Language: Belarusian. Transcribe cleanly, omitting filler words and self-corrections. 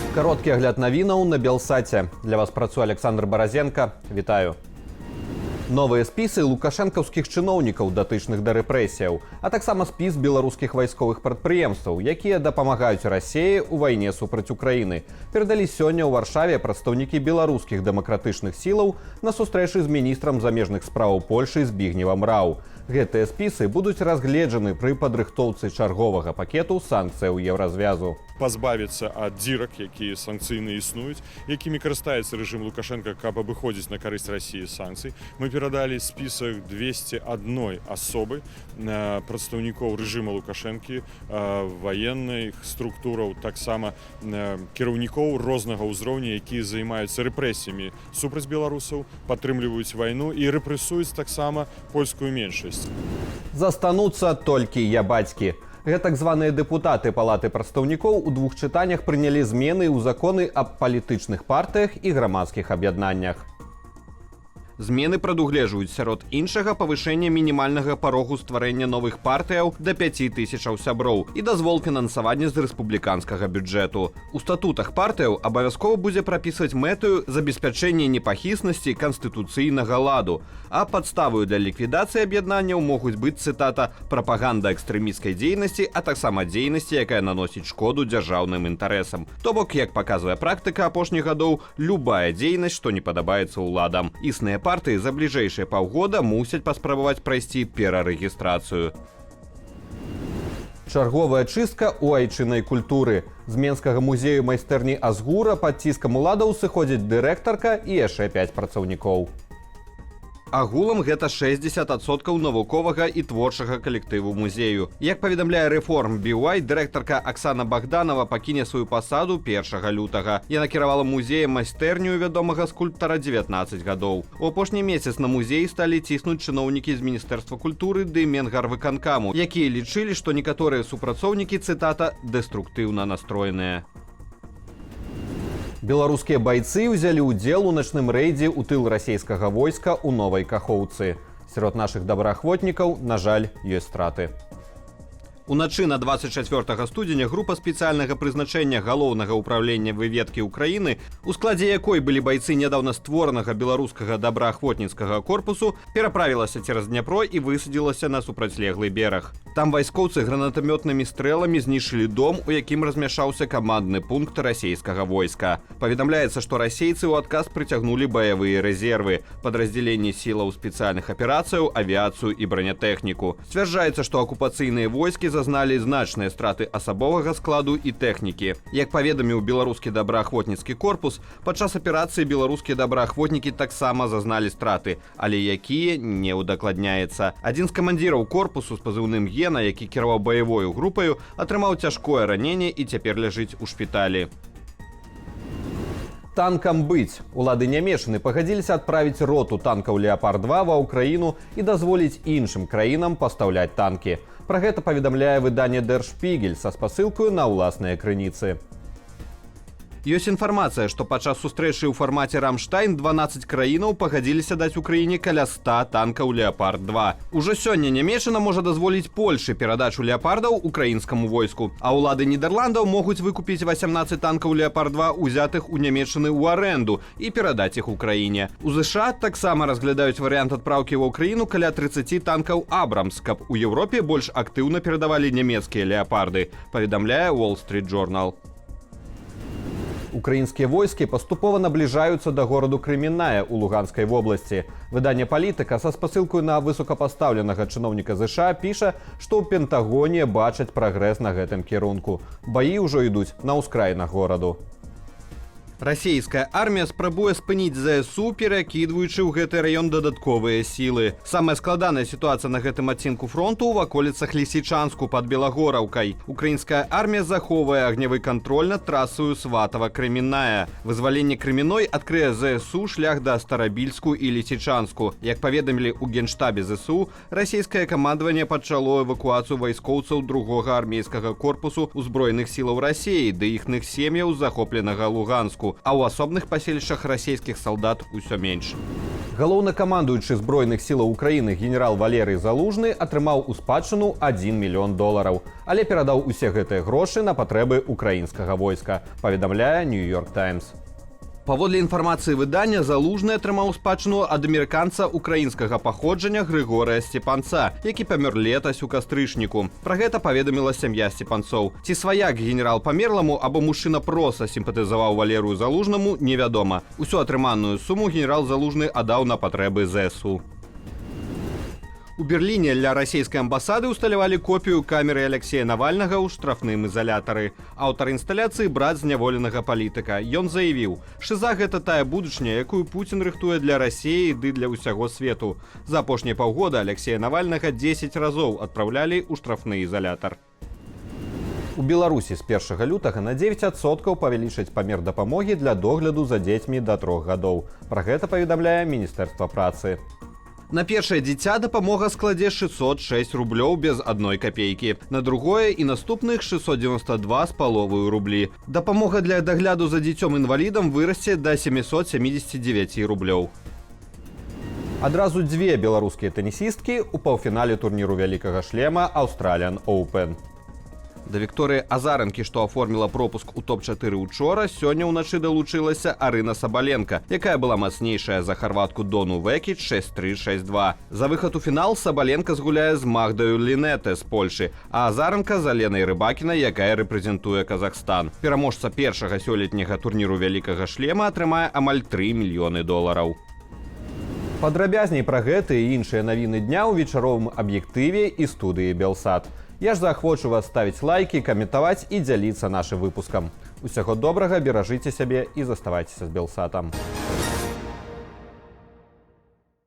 Кароткі агляд навінаў на Белсаце. Для вас працуе Александр Баразенко. Вітаю. Новыя спісы лукашэнкаўскіх чыноўнікаў, датычных да рэпрэсіяў, а таксама спіс беларускіх вайсковых прадпрыемстваў, якія дапамагаюць Расіі ў вайне супраць Украіны. Перадалі сёння ў Варшаве прадстаўнікі беларускіх дэмакратычных сілаў на сустрэчы з міністрам замежных спраў Польшы Збігневам Рау. Гэтыя спісы будуць разгледжаны пры падрыхтоўцы чарговага пакету санкцыяў Еўразвязу. Пазбавіцца ад дзірак, якія санкцыйна існуюць, якімі карыстаецца рэжым Лукашенка, каб абыходзіць на карысць Расіі санкцый. Мы перадалі спісак 201 асобы прадстаўнікоў рэжыма Лукашэнкі, ваенных структураў, таксама кіраўнікоў рознага ўзроўня, якія займаюцца рэпрэсіямі супраць беларусаў, падтрымліваюць вайну і рэпрэсуюць таксама польскую меншасць. Застануцца толькі ябацькі. Так званыя дэпутаты палаты прадстаўнікоў у двух чытаннях прынялі змены ў законы аб палітычных партыях і грамадскіх аб'яднаннях. Змены прадугледжваюць сярод іншага павышэння мінімальнага парогу стварэння новых партыяў да 5000 сяброў і дазвол фінансавання з рэспубліканскага бюджэту. У статутах партыяў абавязкова будзе прапісваць мэтаю забеспячэння непахіснасці канстытуцыйнага ладу, а падставою для ліквідацыі аб'яднанняў могуць быць, цытата, прапаганда экстрэмісцкай дзейнасці, а таксама дзейнасці, якая наносіць шкоду дзяржаўным інтарэсам. То бок, як паказвае практыка апошніх гадоў, любая дзейнасць, што не падабаецца ўладам. Існыя партыі за бліжэйшыя паўгода мусяць паспрабаваць прайсці перарэгістрацыю. Чарговая чыстка ў айчыннай культуры. З Менскага музею майстэрні Азгура пад ціскам уладаў сыходзіць дырэктарка і яшчэ 5 працаўнікоў. Агулам гэта 60% навуковага і творчага калектыву музею. Як паведамляе Рэформ BY, дырэктарка Аксана Багданова пакіне сваю пасаду 1 лютага. Яна кіравала музеем майстэрню вядомага скульптара 19 гадоў. У апошні месяц на музей сталі ціснуць чыноўнікі з Міністэрства культуры ды Менгарвыканкаму, якія лічылі, што некаторыя супрацоўнікі, цытата, дэструктыўна настроеныя. Беларускія байцы ўзялі ўдзел у начным рэйдзе ў тыл расійскага войска ў Новай Кахоўцы. Сярод нашых добраахвотнікаў, на жаль, ёсць страты. Уначы на 24 студзеня група спецыяльнага прызначэння галоўнага ўправлення выведкі Украіны, у складзе якой былі байцы нядаўна створанага беларускага добраахвотніцкага корпусу, пераправілася цераз Дняпро і высадзілася на супрацьлеглы бераг. Там вайскоўцы гранатамётнымі стрэламі знішчылі дом, у якім размяшаўся камандны пункт расійскага войска. Паведамляецца, што расейцы ў адказ прыцягнулі баявыя рэзервы, падраздзяленні сілаў спецыяльных аперацыяў, авіяцыю і бранятэхніку. Сцвярджаецца, што акупацыйныя войскі зазналі значныя страты асабовага складу і тэхнікі. Як паведаміў беларускі добраахвотніцкі корпус, падчас аперацыі беларускія добраахвотнікі таксама зазналі страты, але якія не ўдакладняецца. Адзін з камандзіраў корпусу з пазыўным Гена, які кіраваў баявою групаю, атрымаў цяжкое раненне і цяпер ляжыць у шпіталі. Танкам быць. Улады нямешаны пагадзіліся адправіць роту танкаў «Леапард-2» ва ўкраіну і дазволіць іншым краінам пастаўляць танкі. Пра гэта паведамляе выданне Der Spiegel са спасылкаю на ўласныя крыніцы. Ёсць інфармацыя, што падчас сустрэчы ў фармаце «Рамштайн» 12 краінаў пагадзіліся даць Украіне каля 100 танкаў «Леапард-2». Ужо сёння нямешана можа дазволіць Польшы перадачу «Леапардаў» украінскаму войску, а ўлады Нідерландаў могуць выкупіць 18 танкаў «Леапард-2», узятых у нямешчыны ў арэнду, і перадаць іх Украіне. У ЗША таксама разглядаюць варыянт адпраўкі ва ўкраіну каля 30 танкаў «Абрамс», каб у Еўропе больш актыўна перадавалі нямецкія «Леапарды», паведамляе Wall Street Journal. Украінскія войскі паступова набліжаюцца да гораду Крымінная ў Луганскай вобласці. Выданне «Палітыка» са спасылкаю на высокапастаўленага чыноўніка ЗША піша, што ў Пентагоне бачаць прагрэс на гэтым кірунку. Баі ўжо ідуць на ўскраінах гораду. Расійская армія спрабуе спыніць ЗСУ, перакідваючы ў гэты раён дадатковыя сілы. Самая складаная сітуацыя на гэтым адцінку фронту ў ваколіцах Лісічанску пад Белагораўкай. Украінская армія захоўвае агнявы кантроль над трасою Сватава-Крымінная. Вызваленне Крыміной адкрые ЗСУ шлях да Старабільску і Лісічанску. Як паведамілі ў генштабе ЗСУ, расійскае камандаванне пачало эвакуацыю вайскоўцаў 2-го армейскага корпусу ўзброеных сілаў Расіі ды іхных сем'яў захопленага Луганску, а ў асобных паселішчах расійскіх салдат усё менш. Галоўнакамандуючы збройных сілаў Украіны генерал Валерый Залужны атрымаў у спадчыну 1 мільён долараў, але перадаў усе гэтыя грошы на патрэбы украінскага войска, паведамляе Нью-Йорк Таймс. Паводле інфармацыі выдання, Залужны атрымаў спадчыну ад амерыканца украінскага паходжання Грыгорыя Степанца, які памёр летась у кастрычніку. Пра гэта паведаміла сям'я Степанцоў. Ці сваяк генерал памерламу або мужчына проста сімпатызаваў Валерыю Залужнаму, невядома. Усю атрыманую суму генерал Залужны аддаў на патрэбы ЗСУ. У Берліне для расійскай амбасады ўсталявалі копію камеры Алексея Навальнага ў штрафным изолятары. Аўтар інсталяцыі брат зняволенага палітыка. Ён заявіў: «Шыза – гэта тая будучыня, якую Пуцін рыхтуе для Расіі ды для ўсяго свету». За апошнія паўгода Алексея Навальнага 10 разоў адпраўлялі ў штрафны изолятар. У Беларусі з 1 лютага на 9% павялічаць памер дапамогі для догляду за дзецьмі да 3 гадоў. Пра гэта паведамляе Міністэрства працы. На першае дзіця дапамога складзе 606 рублёў без 1 капейкі. На другое і наступных 692,5 рублі. Дапамога для дагляду за дзіцём-інвалідам вырасце да 779 рублёў. Адразу дзве беларускія тэнісісткі ў паўфінале турніру вялікага шлема Australian Open. Да Вікторыі Азаранкі, што аформіла пропуск у топ-4 учора, сёння ўначы далучылася Арына Сабаленка, якая была мацнейшая за харватку Дону Векіч 6-3, 6-2. За выхад у фінал Сабаленка згуляе з Магдаю Лінэте з Польшы, а Азаранка з Аленай Рыбакінай, якая рэпрэзентуе Казахстан. Пераможца першага сёлетняга турніру вялікага шлема атрымае амаль 3 мільёны долараў. Падрабязней пра гэты і іншыя навіны дня ў вечаровым аб'ектыве і студыі Белсат. Я ж заахвочу вас ставіць лайкі, каментаваць і дзяліцца нашым выпускам. Усяго добрага, беражыце сябе і заставайцеся з Белсатам.